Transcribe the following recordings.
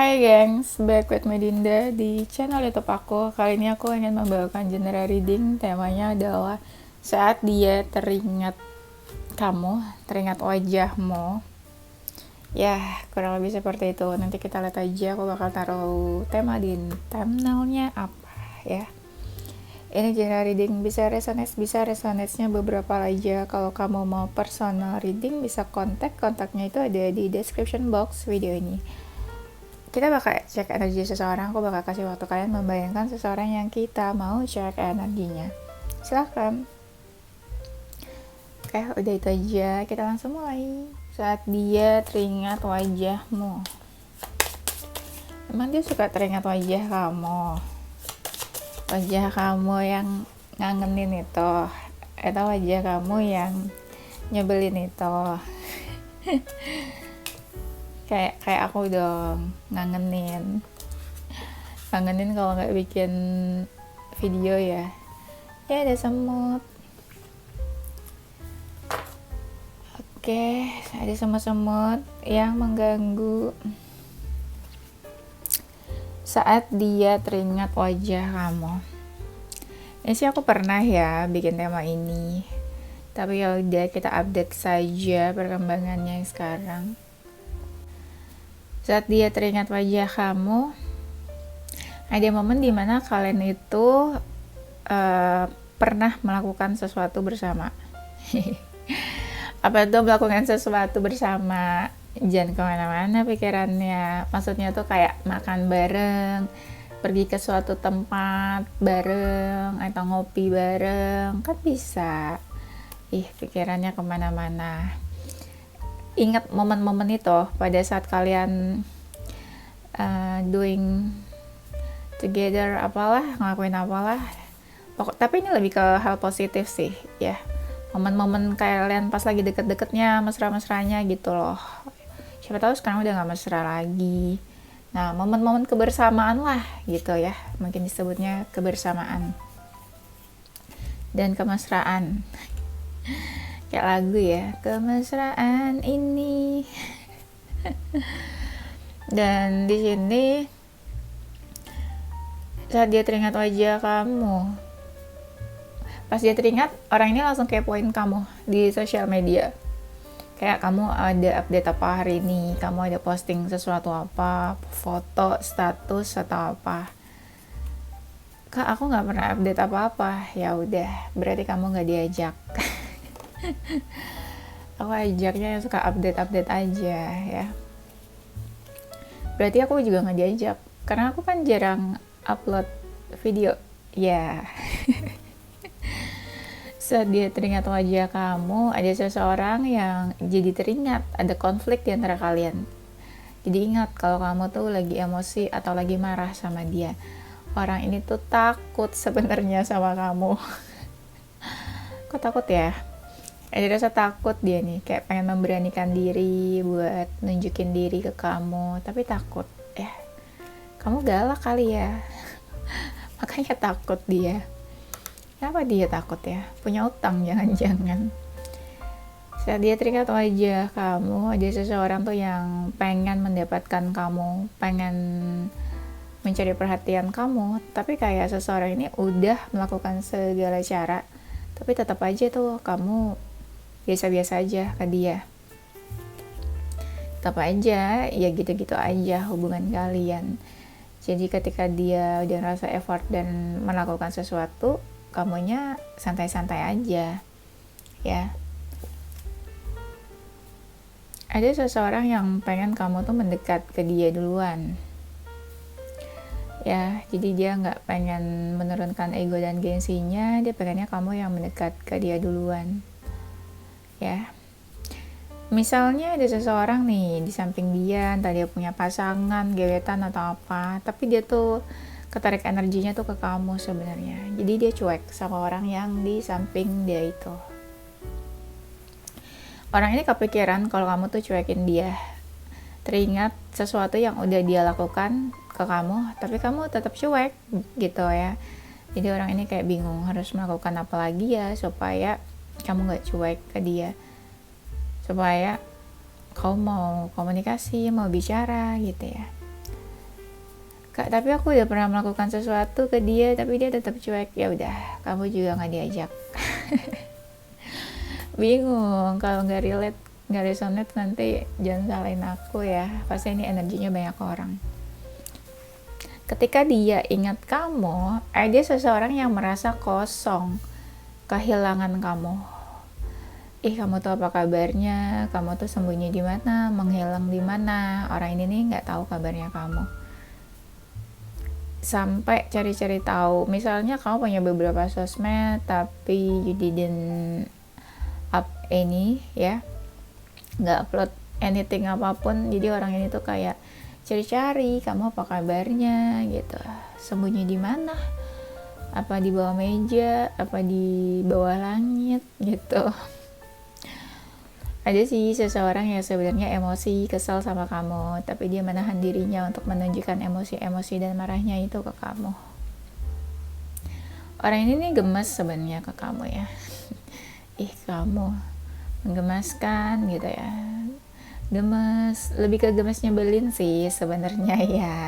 Hai gengs, back with Medinda di channel YouTube aku. Kali ini aku ingin membawakan genre reading. Temanya adalah saat dia teringat kamu, teringat wajahmu. Ya, kurang lebih seperti itu. Nanti kita lihat aja, aku bakal taruh tema di thumbnailnya apa ya. Ini genre reading bisa resonance-nya beberapa aja. Kalau kamu mau personal reading bisa kontaknya itu ada di description box video ini. Kita bakal cek energi seseorang. Aku bakal kasih waktu kalian membayangkan seseorang yang kita mau cek energinya. Silahkan. Oke, udah itu aja. Kita langsung mulai. Saat dia teringat wajahmu. Emang dia suka teringat wajah kamu? Wajah kamu yang ngangenin itu? Atau wajah kamu yang nyebelin itu? kayak aku dong, ngangenin kalau nggak bikin video ya ada semut. Oke, ada semut-semut yang mengganggu saat dia teringat wajah kamu. Ini sih aku pernah ya bikin tema ini, tapi ya udah, kita update saja perkembangannya sekarang. Saat dia teringat wajah kamu, ada momen dimana kalian itu pernah melakukan sesuatu bersama. Apa itu melakukan sesuatu bersama? Jangan kemana-mana pikirannya. Maksudnya tuh kayak makan bareng, pergi ke suatu tempat bareng, atau ngopi bareng, kan bisa. Pikirannya kemana-mana. Ingat momen-momen itu pada saat kalian doing together ngelakuin apalah. Tapi ini lebih ke hal positif sih ya. Momen-momen kalian pas lagi deket-deketnya, mesra-mesranya gitu loh. Siapa tahu sekarang udah gak mesra lagi. Nah, momen-momen kebersamaan lah gitu ya. Mungkin disebutnya kebersamaan dan kemesraan. Kayak lagu ya, kemesraan ini. Dan di sini saat dia teringat wajah kamu, pas dia teringat, orang ini langsung kepoin kamu di sosial media. Kayak kamu ada update apa hari ini, kamu ada posting sesuatu apa, foto, status atau apa. Kak, aku nggak pernah update apa-apa. Ya udah, berarti kamu nggak diajak. Aku ajaknya yang suka update aja ya. Berarti aku juga nggak diajak, karena aku kan jarang upload video ya. Saat dia teringat wajah kamu, ada seseorang yang jadi teringat, ada konflik di antara kalian. Jadi ingat kalau kamu tuh lagi emosi atau lagi marah sama dia. Orang ini tuh takut sebenarnya sama kamu. Kok takut ya? Ada rasa takut dia nih, kayak pengen memberanikan diri buat nunjukin diri ke kamu, tapi takut ya. Kamu galak kali ya. Makanya takut dia. Kenapa dia takut ya? Punya utang jangan-jangan. Saat dia teringat wajah kamu, ada seseorang tuh yang pengen mendapatkan kamu, pengen mencari perhatian kamu, tapi kayak seseorang ini udah melakukan segala cara, tapi tetap aja tuh kamu biasa-biasa aja ke dia. Tetap aja ya gitu-gitu aja hubungan kalian. Jadi ketika dia udah ngerasa effort dan melakukan sesuatu, kamunya santai-santai aja ya. Ada seseorang yang pengen kamu tuh mendekat ke dia duluan ya. Jadi dia nggak pengen menurunkan ego dan gengsinya, dia pengennya kamu yang mendekat ke dia duluan ya. Misalnya ada seseorang nih di samping dia, entah dia punya pasangan, gebetan atau apa, tapi dia tuh ketarik energinya tuh ke kamu sebenarnya. Jadi dia cuek sama orang yang di samping dia itu. Orang ini kepikiran kalau kamu tuh cuekin dia. Teringat sesuatu yang udah dia lakukan ke kamu, tapi kamu tetap cuek gitu ya. Jadi orang ini kayak bingung harus melakukan apa lagi ya supaya kamu gak cuek ke dia, supaya kamu mau komunikasi, mau bicara gitu ya. Kak, tapi aku udah pernah melakukan sesuatu ke dia tapi dia tetap cuek. Ya udah, kamu juga nggak diajak. Bingung kalau nggak relate, nggak resonate, nanti jangan salahin aku ya, pasti ini energinya banyak orang. Ketika dia ingat kamu, dia seseorang yang merasa kosong, kehilangan kamu. Kamu tuh apa kabarnya, kamu tuh sembunyi di mana, menghilang di mana. Orang ini nih nggak tahu kabarnya kamu, sampai cari-cari tahu. Misalnya kamu punya beberapa sosmed tapi you didn't up any ya, nggak upload anything apapun. Jadi orang ini tuh kayak cari-cari kamu apa kabarnya gitu, sembunyi di mana, apa di bawah meja, apa di bawah langit gitu. Ada sih seseorang yang sebenarnya emosi, kesal sama kamu, tapi dia menahan dirinya untuk menunjukkan emosi-emosi dan marahnya itu ke kamu. Orang ini nih gemes sebenarnya ke kamu ya. Kamu menggemaskan gitu ya. Gemes, lebih ke gemes nyebelin sih sebenarnya ya.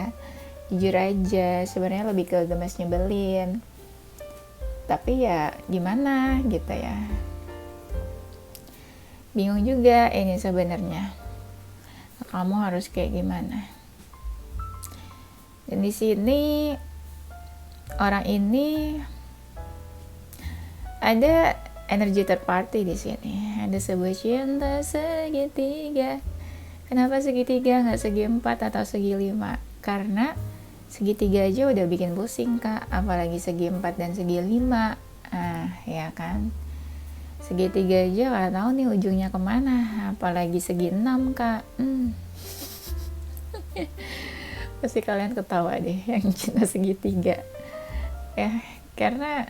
Jujur aja, sebenarnya lebih ke gemes nyebelin. Tapi ya gimana gitu ya. Bingung juga ini sebenarnya. Kamu harus kayak gimana? Dan di sini orang ini ada energi third party di sini. Ada sebuah cinta segitiga. Kenapa segitiga nggak segi 4 atau segi 5? Karena segitiga aja udah bikin pusing kak, apalagi segi 4 dan segi 5. Ya kan, segitiga aja nggak tahu nih ujungnya kemana, apalagi segi 6 kak. Pasti kalian ketawa deh yang cinta segitiga ya, karena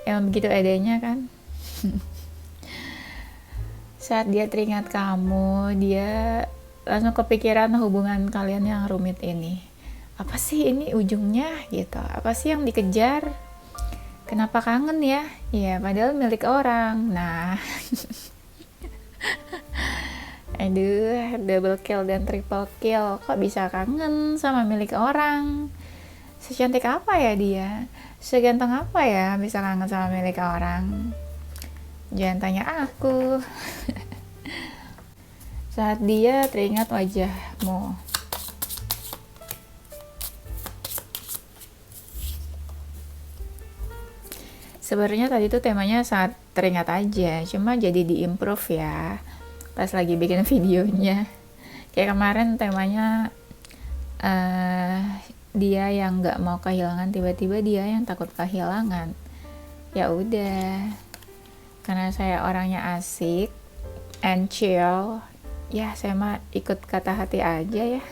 emang begitu adanya kan. Saat dia teringat kamu, dia langsung kepikiran hubungan kalian yang rumit ini. Apa sih ini ujungnya gitu, apa sih yang dikejar, kenapa kangen ya? Ya padahal milik orang. Nah aduh, double kill dan triple kill, kok bisa kangen sama milik orang? Secantik apa ya dia, seganteng apa ya bisa kangen sama milik orang? Jangan tanya aku. Saat dia teringat wajahmu, sebenarnya tadi tuh temanya saat teringat aja, cuma jadi diimprove ya pas lagi bikin videonya. Kayak kemarin temanya dia yang nggak mau kehilangan, tiba-tiba dia yang takut kehilangan. Ya udah, karena saya orangnya asik and chill ya, saya mah ikut kata hati aja ya.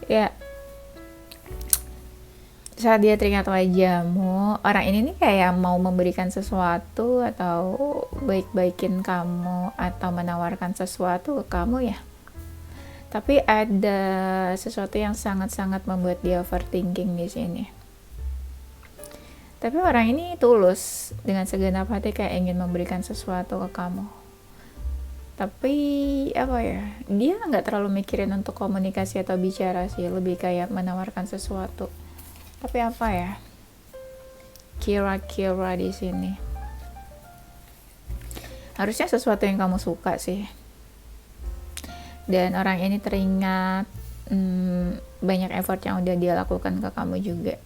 Ya, saat dia teringat wajahmu, orang ini nih kayak mau memberikan sesuatu atau baik-baikin kamu atau menawarkan sesuatu ke kamu ya. Tapi ada sesuatu yang sangat-sangat membuat dia overthinking di sini. Tapi orang ini tulus dengan segenap hati kayak ingin memberikan sesuatu ke kamu. Tapi apa ya, dia nggak terlalu mikirin untuk komunikasi atau bicara sih, lebih kayak menawarkan sesuatu. Tapi apa ya, kira-kira di sini harusnya sesuatu yang kamu suka sih. Dan orang ini teringat banyak effort yang udah dia lakukan ke kamu juga.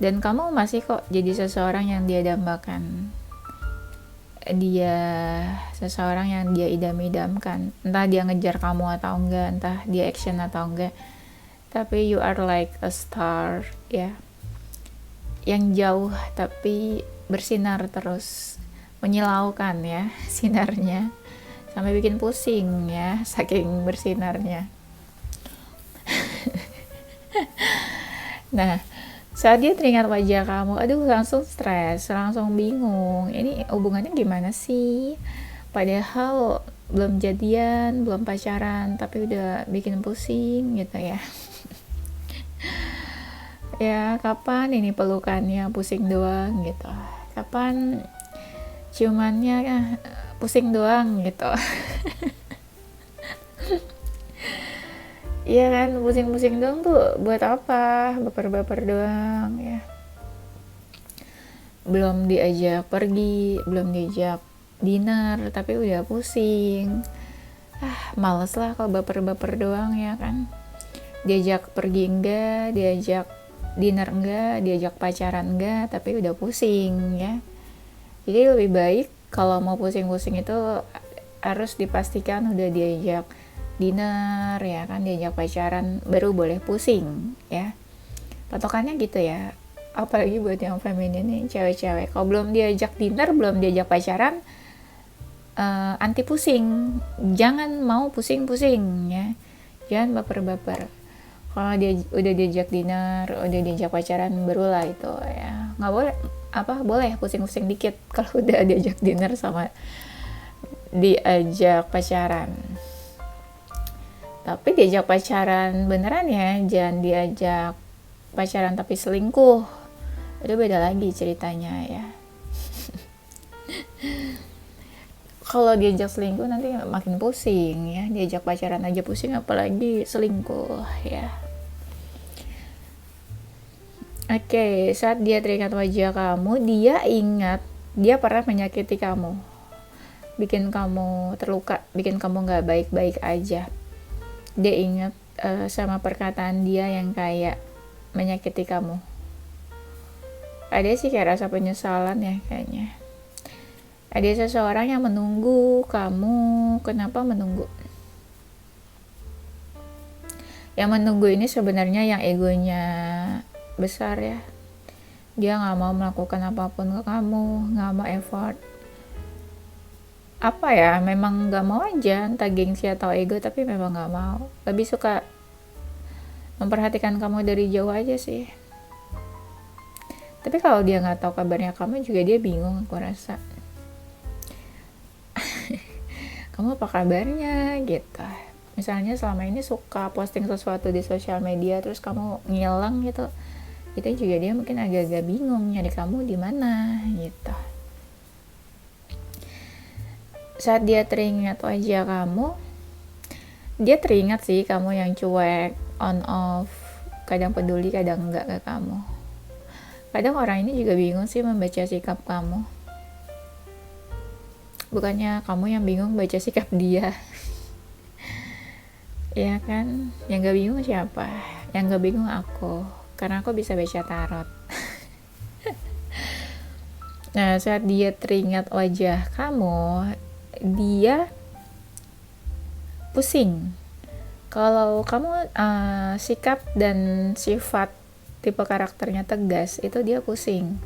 Dan kamu masih kok jadi seseorang yang dia dambakan. Dia seseorang yang dia idam-idamkan. Entah dia ngejar kamu atau enggak, entah dia action atau enggak. Tapi you are like a star ya, yang jauh tapi bersinar terus, menyilaukan ya sinarnya, sampai bikin pusing ya saking bersinarnya. Nah, saat dia teringat wajah kamu, aduh langsung stres, langsung bingung, ini hubungannya gimana sih? Padahal belum jadian, belum pacaran, tapi udah bikin pusing gitu ya. Ya kapan ini pelukannya, pusing doang gitu, kapan ciumannya, pusing doang gitu. Iya kan, pusing-pusing doang tuh buat apa, baper-baper doang ya. Belum diajak pergi, belum diajak dinner tapi udah pusing. Males lah kalau baper-baper doang ya kan. Diajak pergi enggak, diajak dinner enggak, diajak pacaran enggak, tapi udah pusing ya. Jadi lebih baik kalau mau pusing-pusing itu harus dipastikan udah diajak dinner ya kan, diajak pacaran baru boleh pusing ya. Patokannya gitu ya. Apalagi buat yang feminin nih, cewek-cewek. Kalau belum diajak dinner, belum diajak pacaran, anti pusing. Jangan mau pusing-pusing ya. Jangan baper-baper. Kalau dia udah diajak dinner, udah diajak pacaran, barulah itu ya. Nggak boleh, boleh pusing-pusing dikit kalau udah diajak dinner sama diajak pacaran. Tapi diajak pacaran beneran ya, jangan diajak pacaran tapi selingkuh. Itu beda lagi ceritanya ya. Kalau diajak selingkuh nanti makin pusing ya. Diajak pacaran aja pusing, apalagi selingkuh ya. Oke, saat dia teringat wajah kamu, dia ingat dia pernah menyakiti kamu, bikin kamu terluka, bikin kamu gak baik-baik aja. Dia ingat sama perkataan dia yang kayak menyakiti kamu. Ada sih kayak rasa penyesalan ya kayaknya. Ada seseorang yang menunggu kamu. Kenapa menunggu? Yang menunggu ini sebenarnya yang egonya besar ya. Dia gak mau melakukan apapun ke kamu, gak mau effort. Apa ya, memang gak mau aja, entah gengsi atau ego, tapi memang gak mau. Lebih suka memperhatikan kamu dari jauh aja sih. Tapi kalau dia gak tahu kabarnya kamu juga dia bingung, aku rasa. Kamu apa kabarnya gitu. Misalnya selama ini suka posting sesuatu di sosial media terus kamu ngilang gitu, itu juga dia mungkin agak-agak bingung nyari kamu di mana gitu. Saat dia teringat wajah kamu, dia teringat sih kamu yang cuek, on off, kadang peduli kadang enggak ke kamu. Kadang orang ini juga bingung sih membaca sikap kamu. Bukannya kamu yang bingung baca sikap dia. Ya kan, yang gak bingung siapa? Yang gak bingung aku, karena aku bisa baca tarot. Nah, saat dia teringat wajah kamu, dia pusing. Kalau kamu sikap dan sifat tipe karakternya tegas, itu dia pusing.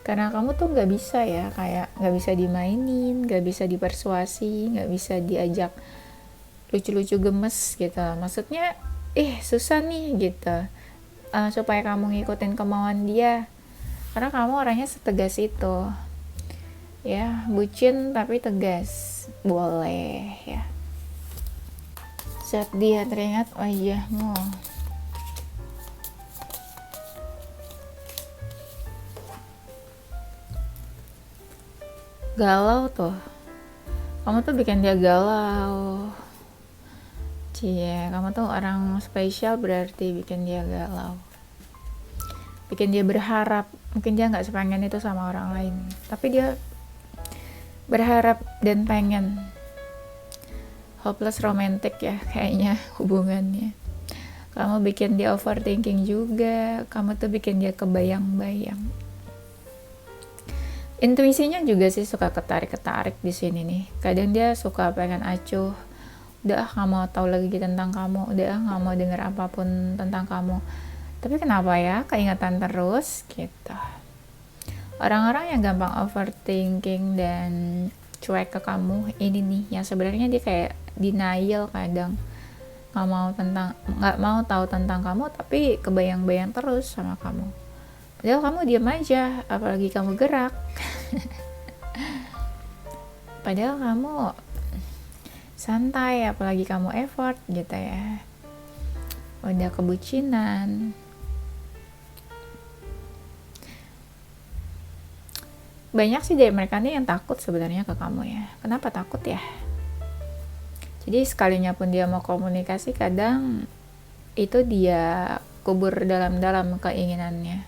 Karena kamu tuh gak bisa ya, kayak gak bisa dimainin, gak bisa dipersuasi, gak bisa diajak lucu-lucu gemes gitu. Maksudnya, susah nih gitu, supaya kamu ngikutin kemauan dia. Karena kamu orangnya setegas itu. Ya, bucin tapi tegas. Boleh ya. Saat dia teringat wajahmu, galau tuh. Kamu tuh bikin dia galau. Cie, kamu tuh orang spesial berarti bikin dia galau. Bikin dia berharap. Mungkin dia gak sepengen itu sama orang lain, tapi dia berharap dan pengen. Hopeless romantic ya kayaknya hubungannya. Kamu bikin dia overthinking juga. Kamu tuh bikin dia kebayang-bayang. Intuisinya juga sih suka ketarik-ketarik di sini nih. Kadang dia suka pengen acuh. Udah gak mau tahu lagi tentang kamu. Udah gak mau denger apapun tentang kamu. Tapi kenapa ya keingatan terus gitu. Orang-orang yang gampang overthinking dan cuek ke kamu ini nih, yang sebenarnya dia kayak denial kadang. Gak mau tahu tentang kamu, tapi kebayang-bayang terus sama kamu. Padahal kamu diam aja, apalagi kamu gerak. Padahal kamu santai, apalagi kamu effort gitu ya. Udah kebucinan. Banyak sih dari mereka nih yang takut sebenarnya ke kamu ya. Kenapa takut ya? Jadi sekalinya pun dia mau komunikasi, kadang itu dia kubur dalam-dalam keinginannya.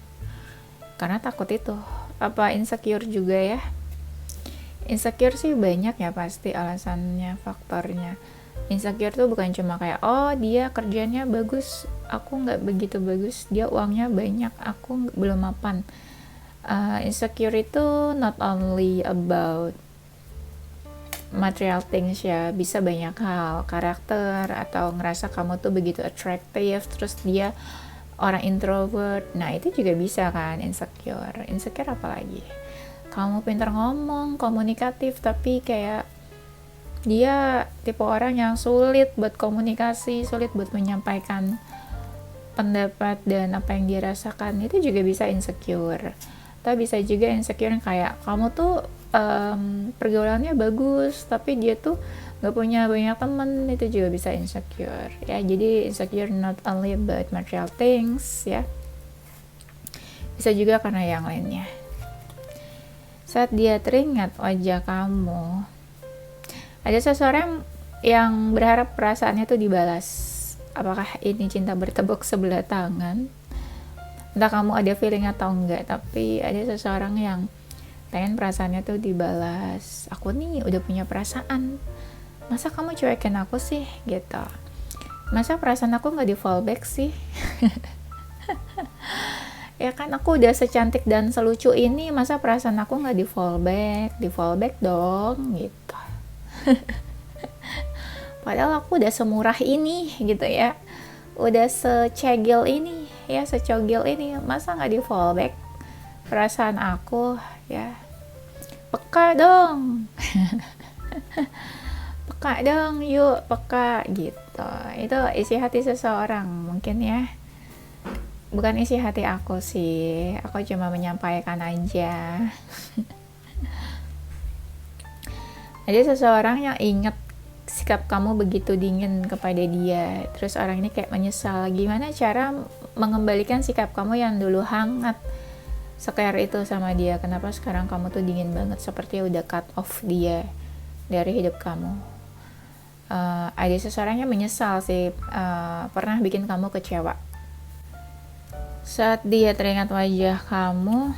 Karena takut itu. Apa insecure juga ya? Insecure sih banyak ya pasti alasannya, faktornya. Insecure tuh bukan cuma kayak, oh dia kerjanya bagus, aku nggak begitu bagus, dia uangnya banyak, aku belum mapan. Insecure itu not only about material things ya, bisa banyak hal, karakter, atau ngerasa kamu tuh begitu attractive, terus dia orang introvert. Nah itu juga bisa kan insecure apa lagi, kamu pintar ngomong, komunikatif, tapi kayak dia tipe orang yang sulit buat komunikasi, sulit buat menyampaikan pendapat dan apa yang dia rasakan. Itu juga bisa insecure. Atau bisa juga insecure kayak kamu tuh pergaulannya bagus, tapi dia tuh gak punya banyak temen. Itu juga bisa insecure ya. Jadi insecure not only about material things ya, bisa juga karena yang lainnya. Saat dia teringat wajah kamu, ada seseorang yang berharap perasaannya tuh dibalas. Apakah ini cinta bertepuk sebelah tangan? Entah kamu ada feeling atau enggak, tapi ada seseorang yang pengen perasaannya tuh dibalas. Aku nih udah punya perasaan, masa kamu cuekin aku sih gitu, masa perasaan aku gak di fallback sih. Ya kan aku udah secantik dan selucu ini, masa perasaan aku gak di fallback dong gitu. Padahal aku udah semurah ini gitu ya, udah secegil ini ya, secogil ini, masa gak di fallback perasaan aku ya. Peka dong. Peka dong, yuk peka gitu. Itu isi hati seseorang mungkin ya, bukan isi hati aku sih, aku cuma menyampaikan aja. Ada seseorang yang ingat sikap kamu begitu dingin kepada dia, terus orang ini kayak menyesal. Gimana cara mengembalikan sikap kamu yang dulu hangat sekar itu sama dia? Kenapa sekarang kamu tuh dingin banget, seperti udah cut off dia dari hidup kamu. Ada seseorang yang menyesal sih, pernah bikin kamu kecewa. Saat dia teringat wajah kamu,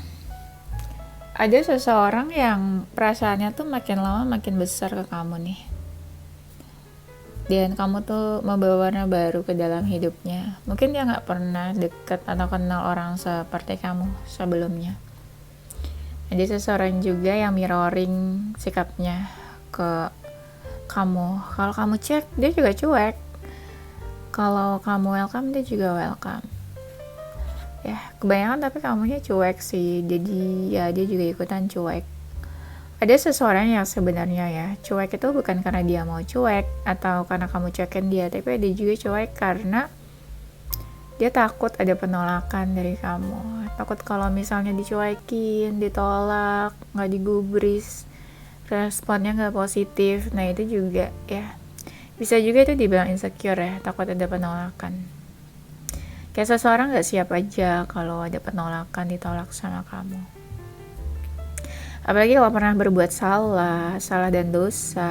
ada seseorang yang perasaannya tuh makin lama makin besar ke kamu nih, dan kamu tuh membawa warna baru ke dalam hidupnya. Mungkin dia gak pernah deket atau kenal orang seperti kamu sebelumnya. Ada seseorang juga yang mirroring sikapnya ke kamu. Kalau kamu cek, dia juga cuek. Kalau kamu welcome, dia juga welcome. Ya, kebanyakan tapi kamunya cuek sih. Jadi ya dia juga ikutan cuek. Ada seseorang yang sebenarnya ya, cuek itu bukan karena dia mau cuek atau karena kamu cuekin dia, tapi dia juga cuek karena dia takut ada penolakan dari kamu. Takut kalau misalnya dicuekin, ditolak, gak digubris, responnya gak positif. Nah itu juga ya, bisa juga itu dibilang insecure ya, takut ada penolakan. Kayak seseorang gak siap aja kalau ada penolakan, ditolak sama kamu. Apalagi kalau pernah berbuat salah dan dosa.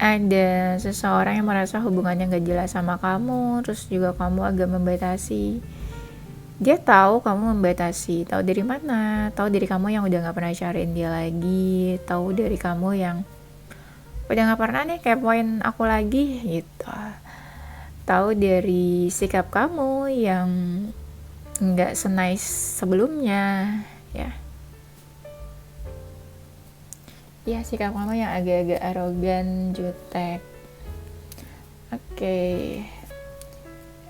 Ada seseorang yang merasa hubungannya gak jelas sama kamu, terus juga kamu agak membatasi. Dia tahu kamu membatasi, tahu dari mana, tahu dari kamu yang udah gak pernah cariin dia lagi, tahu dari kamu yang udah gak pernah nih kepoin aku lagi gitu. Tahu dari sikap kamu yang nggak senice sebelumnya ya. Ya sikap kamu yang agak-agak arogan, jutek. Oke.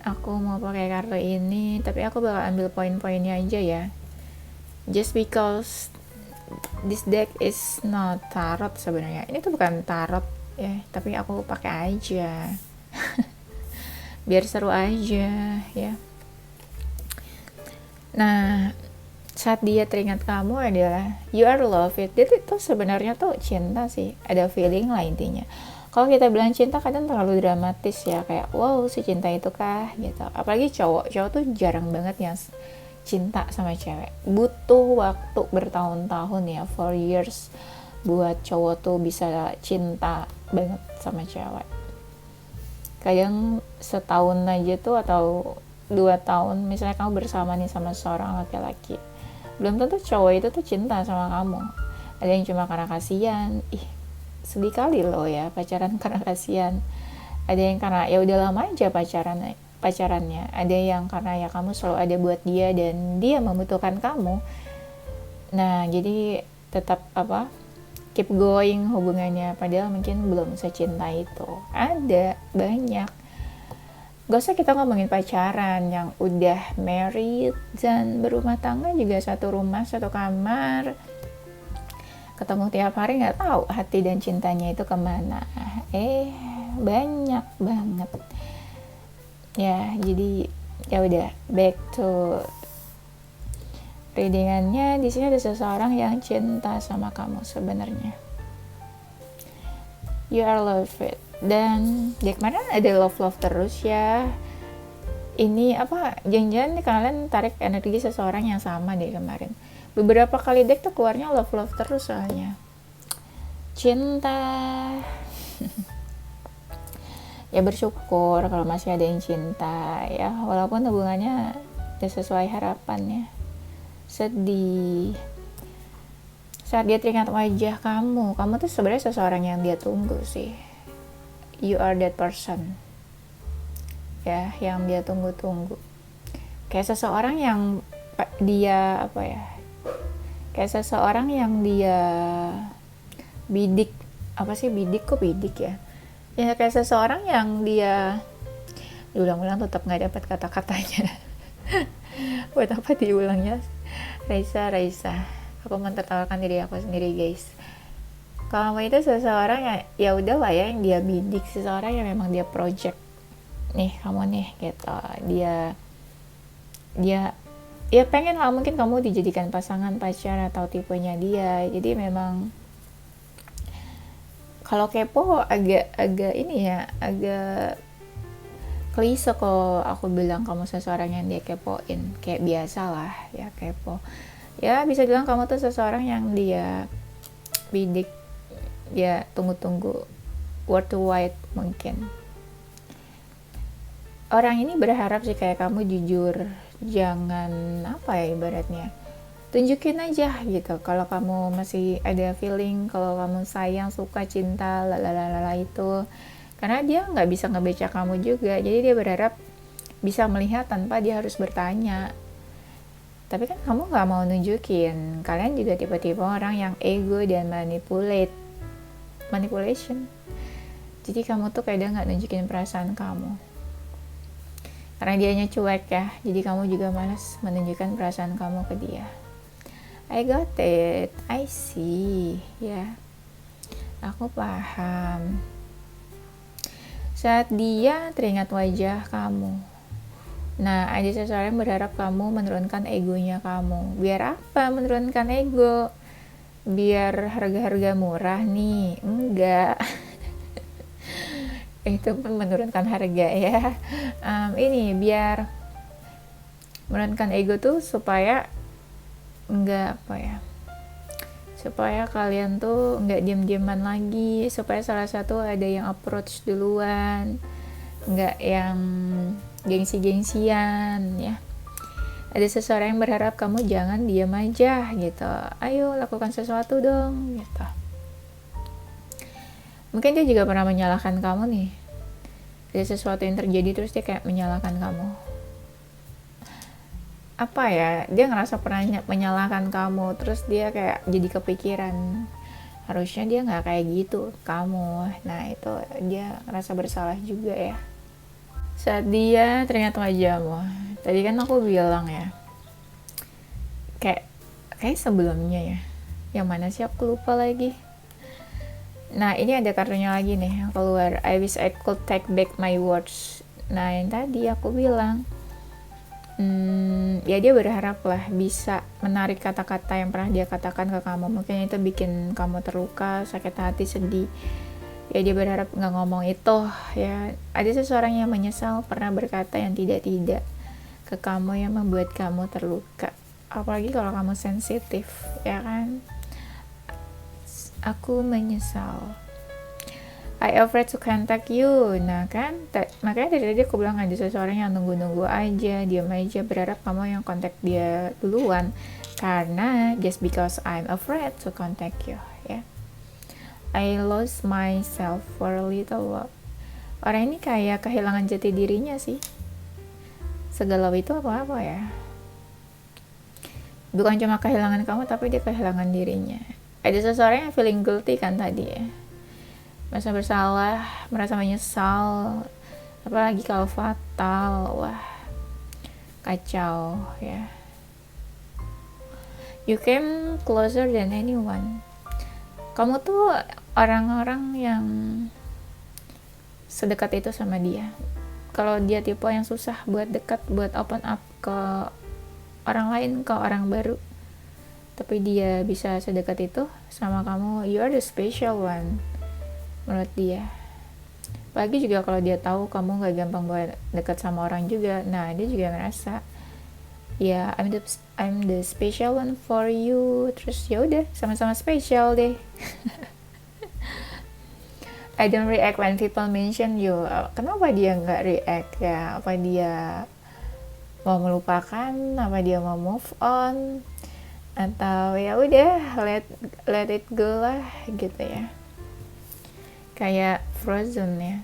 Aku mau pakai kartu ini, tapi aku bakal ambil poin-poinnya aja ya. Just because this deck is not tarot sebenarnya. Ini tuh bukan tarot ya, tapi aku pakai aja. Biar seru aja ya. Nah, saat dia teringat kamu adalah you are loved. Dia tuh sebenarnya tuh cinta sih, ada feeling lah intinya. Kalau kita bilang cinta kadang terlalu dramatis ya, kayak wow si cinta itu kah gitu. Apalagi cowok tuh jarang banget yang cinta sama cewek, butuh waktu bertahun-tahun ya, 4 years buat cowok tuh bisa cinta banget sama cewek. Kadang setahun aja tuh atau 2 tahun misalnya kamu bersama nih sama seorang laki-laki, belum tentu cowok itu tuh cinta sama kamu. Ada yang cuma karena kasihan, sedih kali loh ya pacaran karena kasihan. Ada yang karena ya udah lama aja pacarannya. Ada yang karena ya kamu selalu ada buat dia dan dia membutuhkan kamu. Nah jadi tetap keep going hubungannya, padahal mungkin belum secinta itu. Ada banyak. Gak usah kita ngomongin pacaran, yang udah married dan berumah tangga juga satu rumah satu kamar, ketemu tiap hari, nggak tahu hati dan cintanya itu kemana. Banyak banget ya. Jadi ya udah, back to readingannya. Di sini ada seseorang yang cinta sama kamu sebenarnya. You are loved it. Dan di kemarin ada love terus ya. Ini jangan-jangan kalian tarik energi seseorang yang sama deh kemarin. Beberapa kali deck tuh keluarnya love terus soalnya. Cinta. Ya bersyukur kalau masih ada yang cinta ya, walaupun hubungannya tidak sesuai harapannya. Sedih saat dia teringat wajah kamu tuh sebenarnya seseorang yang dia tunggu sih. You are that person ya, yang dia tunggu-tunggu. Kayak seseorang yang dia kayak seseorang yang dia bidik. Bidik ya, kayak seseorang yang dia diulang-ulang tetap nggak dapat kata-katanya. Buat apa diulangnya? Raisa, aku mentertawakan diri aku sendiri guys. Kamu itu seseorang ya udahlah ya, yang dia bidik, seseorang yang memang dia project nih kamu nih gitu. Dia ya pengen lah mungkin kamu dijadikan pasangan, pacar atau tipenya dia. Jadi memang kalau kepo agak agak klise kalau aku bilang kamu seseorang yang dia kepoin. Kayak biasa lah ya kepo. Ya bisa bilang kamu tuh seseorang yang dia bidik, ya tunggu-tunggu, worth to wait mungkin. Orang ini berharap sih kayak kamu jujur, jangan ibaratnya tunjukin aja gitu kalau kamu masih ada feeling, kalau kamu sayang, suka, cinta, lalalala itu. Karena dia nggak bisa ngebaca kamu juga, jadi dia berharap bisa melihat tanpa dia harus bertanya. Tapi kan kamu nggak mau nunjukin. Kalian juga tipe-tipe orang yang ego dan manipulation. Jadi kamu tuh kadang nggak nunjukin perasaan kamu karena dianya cuek ya. Jadi kamu juga malas menunjukkan perasaan kamu ke dia. I got it, I see ya. Aku paham. Saat dia teringat wajah kamu, nah ada seseorang berharap kamu menurunkan egonya kamu. Biar apa menurunkan ego? Biar harga-harga murah nih? Enggak. Itu pun menurunkan harga ya. Ini biar menurunkan ego tuh supaya supaya kalian tuh nggak diam-diaman lagi, supaya salah satu ada yang approach duluan, nggak yang gengsi-gengsian ya. Ada seseorang yang berharap kamu jangan diam aja gitu, ayo lakukan sesuatu dong gitu. Mungkin dia juga pernah menyalahkan kamu nih, ada sesuatu yang terjadi terus dia kayak menyalahkan kamu. Dia ngerasa pernah menyalahkan kamu, terus dia kayak jadi kepikiran harusnya dia nggak kayak gitu kamu. Nah itu dia ngerasa bersalah juga ya. Saat dia teringat wajahmu, tadi kan aku bilang ya, kayak sebelumnya ya, yang mana sih aku lupa lagi. Nah ini ada kartunya lagi nih yang keluar, I wish I could take back my words. Nah yang tadi aku bilang, ya dia berharap lah bisa menarik kata-kata yang pernah dia katakan ke kamu. Mungkin itu bikin kamu terluka, sakit hati, sedih. Ya dia berharap nggak ngomong itu ya. Ada seseorang yang menyesal pernah berkata yang tidak-tidak ke kamu, yang membuat kamu terluka. Apalagi kalau kamu sensitif ya kan. Aku menyesal. I afraid to contact you. Nah kan, makanya dari tadi aku bilang ada seseorang yang nunggu-nunggu aja, diam aja, berharap kamu yang kontak dia duluan. Karena just because I'm afraid to contact you, ya. I lost myself for a little while. Orang ini kayak kehilangan jati dirinya sih. Segalau itu apa ya? Bukan cuma kehilangan kamu, tapi dia kehilangan dirinya. Ada seseorang yang feeling guilty kan tadi ya. Merasa bersalah, merasa menyesal, apalagi kalau fatal, wah kacau ya. You came closer than anyone. Kamu tuh orang-orang yang sedekat itu sama dia. Kalau dia tipe yang susah buat dekat, buat open up ke orang lain, ke orang baru, tapi dia bisa sedekat itu sama kamu, you are the special one menurut dia. Apalagi juga kalau dia tahu kamu gak gampang buat dekat sama orang juga, nah dia juga ngerasa ya I'm the special one for you, terus ya udah sama-sama special deh. I don't react when people mention you. Kenapa dia nggak react ya? Apa dia mau melupakan? Apa dia mau move on? Atau ya udah let it go lah gitu ya. Kayak Frozen ya,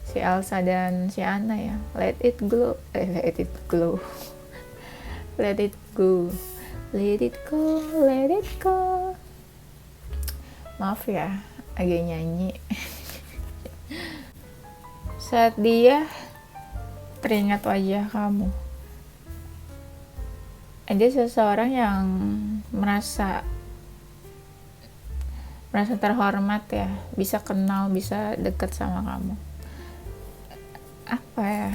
si Elsa dan si Anna ya, let it glow, let it glow, let it go, let it go, let it go. Maaf ya, agak nyanyi. Saat dia teringat wajah kamu, ada seseorang yang merasa terhormat ya, bisa kenal, bisa deket sama kamu. Apa ya,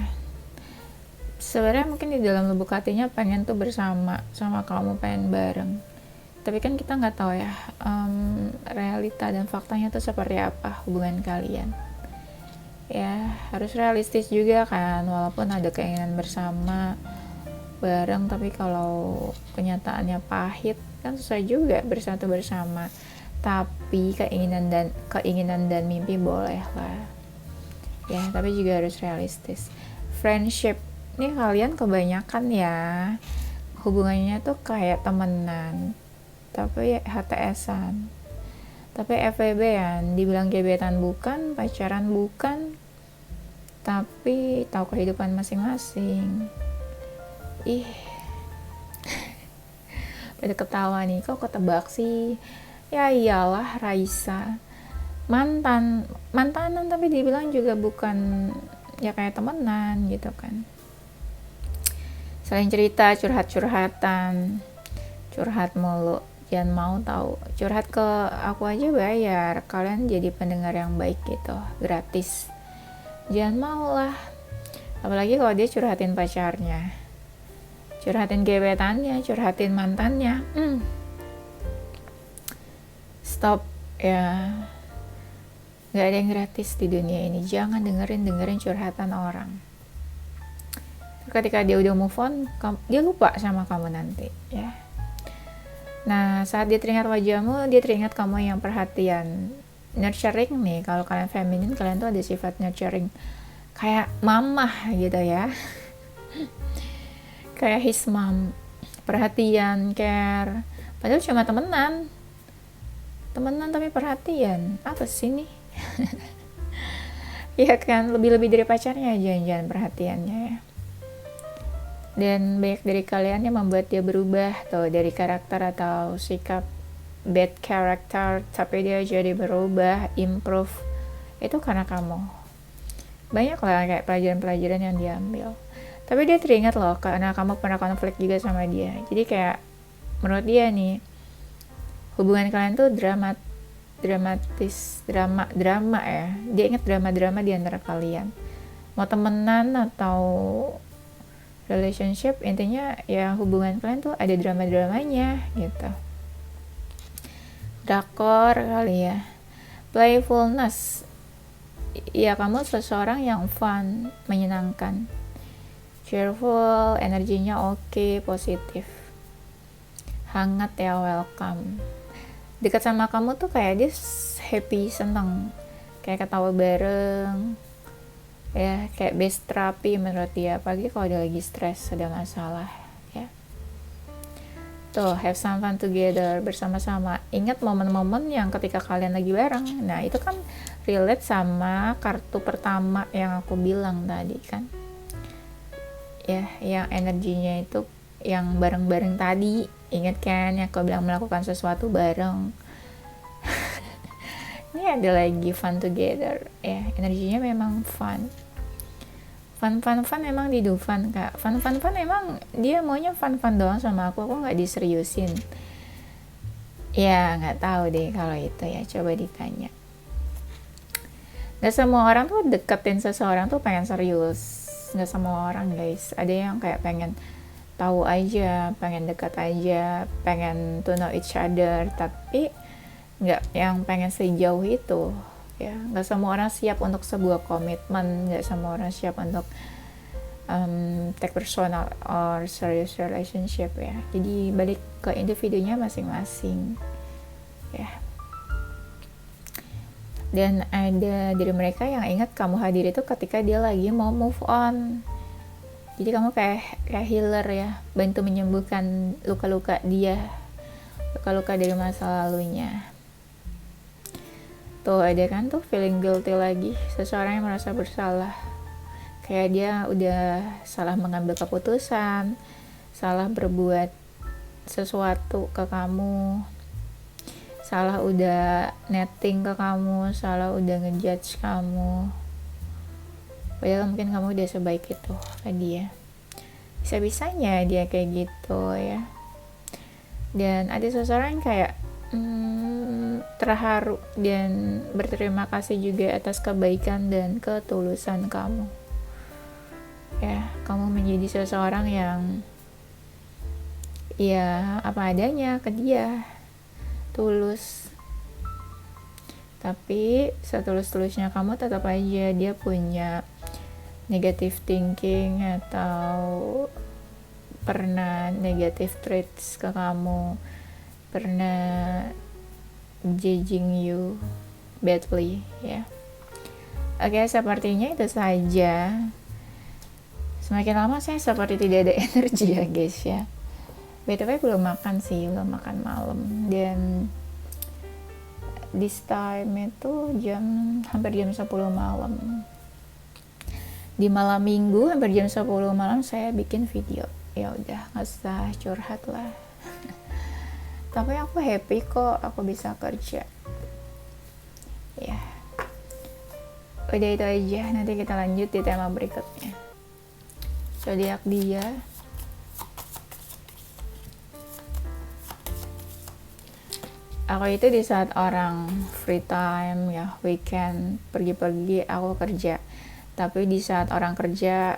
sebenarnya mungkin di dalam lubuk hatinya pengen tuh bersama sama kamu, pengen bareng, tapi kan kita nggak tahu ya realita dan faktanya tuh seperti apa hubungan kalian ya. Harus realistis juga kan, walaupun ada keinginan bersama bareng, tapi kalau kenyataannya pahit kan susah juga bersatu bersama. Tapi keinginan dan mimpi boleh lah ya, tapi juga harus realistis. Friendship ini kalian kebanyakan ya hubungannya tuh kayak temenan, tapi HTS-an, tapi FWB-an, dibilang gebetan bukan, pacaran bukan, tapi tahu kehidupan masing-masing. Ih, pada ketawa nih, kok ketebak sih? Ya iyalah, Raisa mantanan, tapi dibilang juga bukan ya kayak temenan gitu kan, saling cerita, curhat-curhatan, curhat mulu. Jangan mau tahu, curhat ke aku aja bayar, kalian jadi pendengar yang baik gitu, gratis. Jangan mau lah, apalagi kalau dia curhatin pacarnya, curhatin gebetannya, curhatin mantannya. Stop ya, nggak ada yang gratis di dunia ini. Jangan dengerin curhatan orang. Ketika dia udah move on, dia lupa sama kamu nanti ya. Nah, saat dia teringat wajahmu, dia teringat kamu yang perhatian, nurturing nih. Kalau kalian feminin, kalian tuh ada sifat nurturing, kayak mamah gitu ya. Kayak his mom, perhatian, care. Padahal cuma temenan tapi perhatian. Apa sih nih? Ya kan, lebih dari pacarnya, jangan perhatiannya ya. Dan banyak dari kalian yang membuat dia berubah tuh dari karakter atau sikap bad character, tapi dia jadi berubah, improve. Itu karena kamu. Banyak lah kayak pelajaran-pelajaran yang diambil. Tapi dia teringat loh karena kamu pernah konflik juga sama dia. Jadi kayak menurut dia nih, hubungan kalian tuh drama ya. Dia ingat drama di antara kalian. Mau temenan atau relationship, intinya ya hubungan kalian tuh ada drama-dramanya gitu. Drakor kali ya. Playfulness. Ya kamu seseorang yang fun, menyenangkan. Cheerful, energinya oke, positif. Hangat ya, welcome. dekat sama kamu tuh kayak dia happy, seneng, kayak ketawa bareng ya, kayak best terapi menurut dia, apalagi kalau dia lagi stres, ada masalah ya. Tuh, have some fun together, bersama-sama. Ingat momen-momen yang ketika kalian lagi bareng. Nah, itu kan relate sama kartu pertama yang aku bilang tadi kan. Ya, yang energinya itu yang bareng-bareng tadi. Ingat kan yang aku bilang melakukan sesuatu bareng. Ini ada lagi fun together. Ya, energinya memang fun. Fun emang di Dufan kak. Fun emang dia maunya fun doang sama aku nggak diseriusin. Ya nggak tahu deh kalau itu ya, coba ditanya. Nggak semua orang tuh deketin seseorang tuh pengen serius, nggak semua orang guys. Ada yang kayak pengen tahu aja, pengen dekat aja, pengen to know each other, tapi nggak yang pengen sejauh itu ya. Nggak semua orang siap untuk sebuah komitmen, nggak semua orang siap untuk take personal or serious relationship ya. Jadi balik ke individunya masing-masing ya. Dan ada dari mereka yang ingat kamu hadir itu ketika dia lagi mau move on. Jadi kamu kayak healer ya, bantu menyembuhkan luka-luka dia, luka-luka dari masa lalunya. Tuh ada kan tuh feeling guilty lagi, seseorang yang merasa bersalah, kayak dia udah salah mengambil keputusan, salah berbuat sesuatu ke kamu, salah udah netting ke kamu, salah udah ngejudge kamu, padahal mungkin kamu udah sebaik itu ke dia. Bisa-bisanya dia kayak gitu ya. Dan ada seseorang yang kayak terharu dan berterima kasih juga atas kebaikan dan ketulusan kamu ya. Kamu menjadi seseorang yang ya apa adanya ke dia, tulus, tapi setulus-tulusnya kamu tetap aja dia punya negative thinking atau pernah negative traits ke kamu, pernah judging you badly ya. Oke, sepertinya itu saja. Semakin lama saya seperti tidak ada energi ya guys ya. BTW belum makan sih, belum makan malam. Dan this time itu hampir jam 10 malam. Di malam minggu hampir jam 10 malam saya bikin video. Ya udah, nggak usah curhat lah. Tapi aku happy kok aku bisa kerja ya. Udah itu aja, nanti kita lanjut di tema berikutnya. Zodiak dia. Aku itu di saat orang free time ya, weekend, pergi-pergi aku kerja. Tapi di saat orang kerja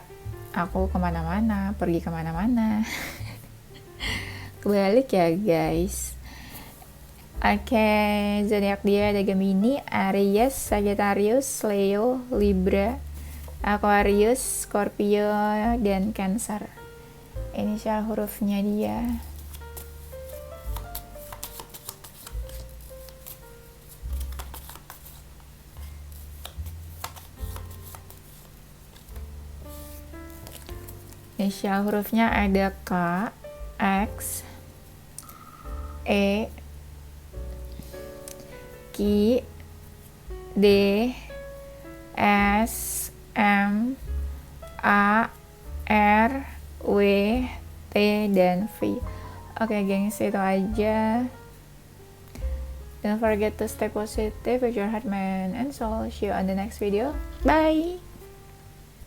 aku kemana-mana, pergi kemana-mana. Kebalik ya guys. Oke, zodiak dia ada Gemini, Aries, Sagittarius, Leo, Libra, Aquarius, Scorpio, dan Cancer. Inisial hurufnya dia. Inisial hurufnya ada K, X, E, Q, D, S, M, A, R, W, T, dan V. Oke gengs, itu aja. Don't forget to stay positive with your heart, mind, and soul. See you on the next video. Bye!